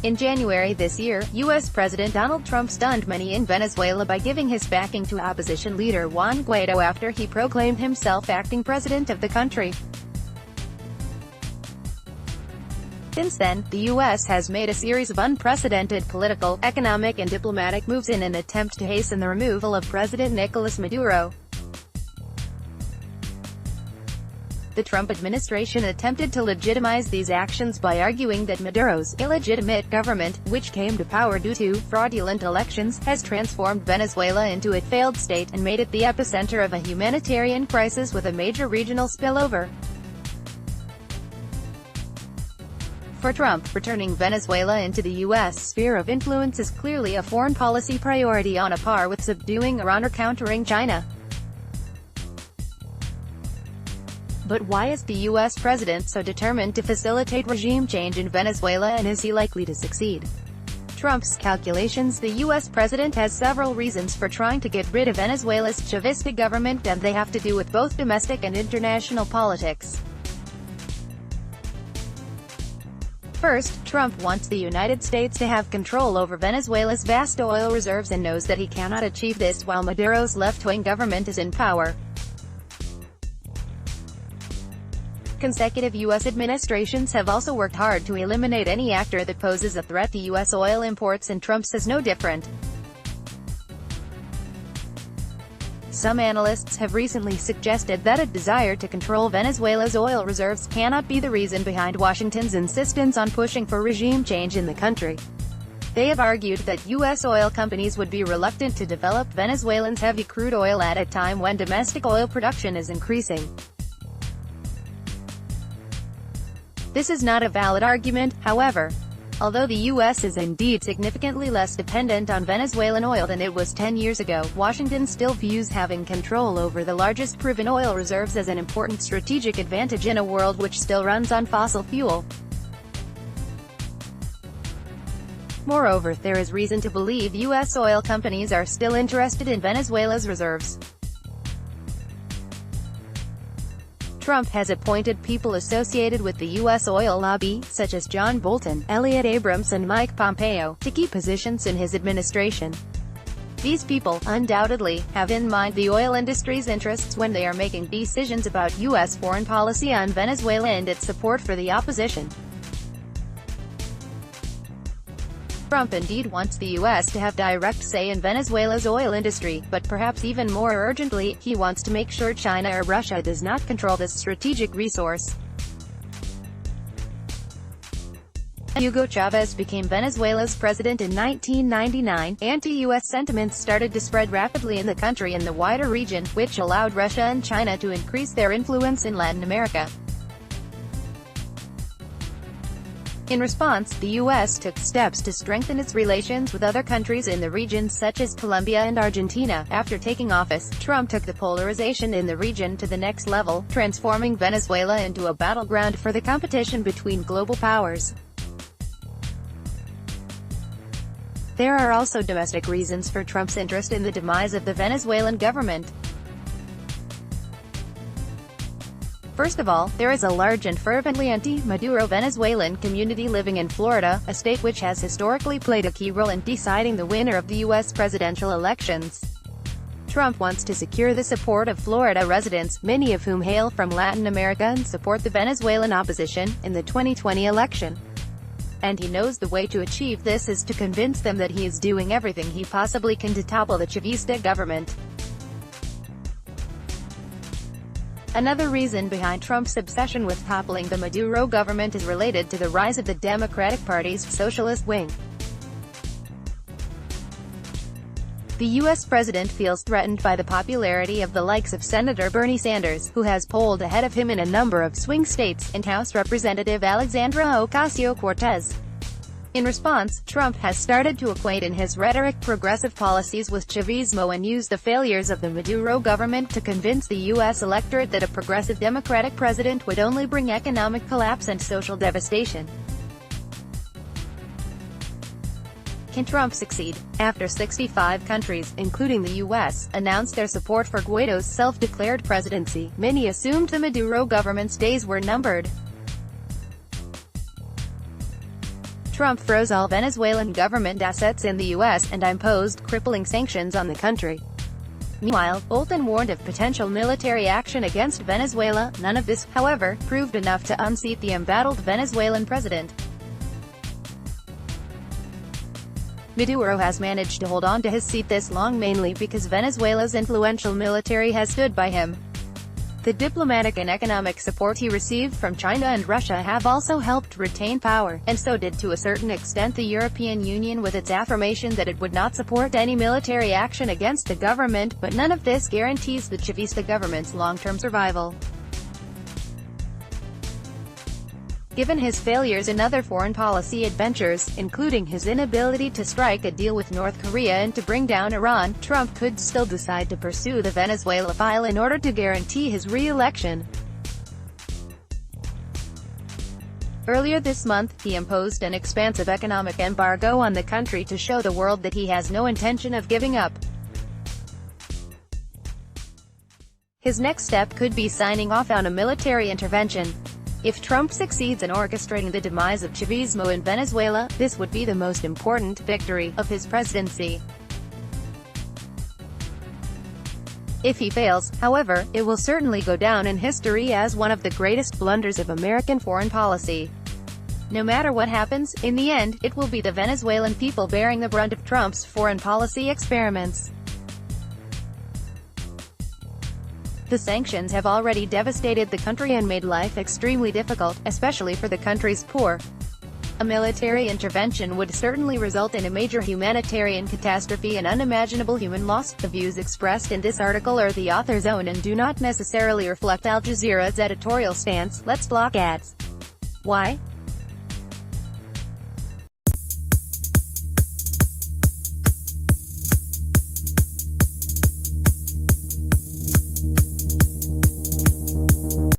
In January this year, U.S. President Donald Trump stunned many in Venezuela by giving his backing to opposition leader Juan Guaido after he proclaimed himself acting president of the country. Since then, the U.S. has made a series of unprecedented political, economic and diplomatic moves in an attempt to hasten the removal of President Nicolas Maduro. The Trump administration attempted to legitimize these actions by arguing that Maduro's illegitimate government, which came to power due to fraudulent elections, has transformed Venezuela into a failed state and made it the epicenter of a humanitarian crisis with a major regional spillover. For Trump, returning Venezuela into the U.S. sphere of influence is clearly a foreign policy priority on a par with subduing Iran or countering China. But why is the U.S. president so determined to facilitate regime change in Venezuela, and is he likely to succeed? Trump's calculations. The U.S. president has several reasons for trying to get rid of Venezuela's Chavista government, and they have to do with both domestic and international politics. First, Trump wants the United States to have control over Venezuela's vast oil reserves and knows that he cannot achieve this while Maduro's left-wing government is in power. Consecutive U.S. administrations have also worked hard to eliminate any actor that poses a threat to U.S. oil imports, and Trump says no different. Some analysts have recently suggested that a desire to control Venezuela's oil reserves cannot be the reason behind Washington's insistence on pushing for regime change in the country. They have argued that U.S. oil companies would be reluctant to develop Venezuelans' heavy crude oil at a time when domestic oil production is increasing. This is not a valid argument, however. Although the U.S. is indeed significantly less dependent on Venezuelan oil than it was 10 years ago, Washington still views having control over the largest proven oil reserves as an important strategic advantage in a world which still runs on fossil fuel. Moreover, there is reason to believe U.S. oil companies are still interested in Venezuela's reserves. Trump has appointed people associated with the U.S. oil lobby, such as John Bolton, Elliott Abrams and Mike Pompeo, to key positions in his administration. These people, undoubtedly, have in mind the oil industry's interests when they are making decisions about U.S. foreign policy on Venezuela and its support for the opposition. Trump indeed wants the U.S. to have direct say in Venezuela's oil industry, but perhaps even more urgently, he wants to make sure China or Russia does not control this strategic resource. Hugo Chavez became Venezuela's president in 1999. Anti-U.S. sentiments started to spread rapidly in the country and the wider region, which allowed Russia and China to increase their influence in Latin America. In response, the U.S. took steps to strengthen its relations with other countries in the region such as Colombia and Argentina. After taking office, Trump took the polarization in the region to the next level, transforming Venezuela into a battleground for the competition between global powers. There are also domestic reasons for Trump's interest in the demise of the Venezuelan government. First of all, there is a large and fervently anti-Maduro Venezuelan community living in Florida, a state which has historically played a key role in deciding the winner of the U.S. presidential elections. Trump wants to secure the support of Florida residents, many of whom hail from Latin America and support the Venezuelan opposition, in the 2020 election. And he knows the way to achieve this is to convince them that he is doing everything he possibly can to topple the Chavista government. Another reason behind Trump's obsession with toppling the Maduro government is related to the rise of the Democratic Party's socialist wing. The U.S. president feels threatened by the popularity of the likes of Senator Bernie Sanders, who has polled ahead of him in a number of swing states, and House Representative Alexandra Ocasio-Cortez. In response, Trump has started to equate in his rhetoric progressive policies with Chavismo and use the failures of the Maduro government to convince the U.S. electorate that a progressive Democratic president would only bring economic collapse and social devastation. Can Trump succeed? After 65 countries, including the U.S., announced their support for Guaido's self-declared presidency, many assumed the Maduro government's days were numbered. Trump froze all Venezuelan government assets in the U.S. and imposed crippling sanctions on the country. Meanwhile, Bolton warned of potential military action against Venezuela. None of this, however, proved enough to unseat the embattled Venezuelan president. Maduro has managed to hold on to his seat this long mainly because Venezuela's influential military has stood by him. The diplomatic and economic support he received from China and Russia have also helped retain power, and so did to a certain extent the European Union with its affirmation that it would not support any military action against the government, but none of this guarantees the Chavista government's long-term survival. Given his failures in other foreign policy adventures, including his inability to strike a deal with North Korea and to bring down Iran, Trump could still decide to pursue the Venezuela file in order to guarantee his re-election. Earlier this month, he imposed an expansive economic embargo on the country to show the world that he has no intention of giving up. His next step could be signing off on a military intervention. If Trump succeeds in orchestrating the demise of Chavismo in Venezuela, this would be the most important victory of his presidency. If he fails, however, it will certainly go down in history as one of the greatest blunders of American foreign policy. No matter what happens, in the end, it will be the Venezuelan people bearing the brunt of Trump's foreign policy experiments. The sanctions have already devastated the country and made life extremely difficult, especially for the country's poor. A military intervention would certainly result in a major humanitarian catastrophe and unimaginable human loss. The views expressed in this article are the author's own and do not necessarily reflect Al Jazeera's editorial stance. Let's block ads. Why?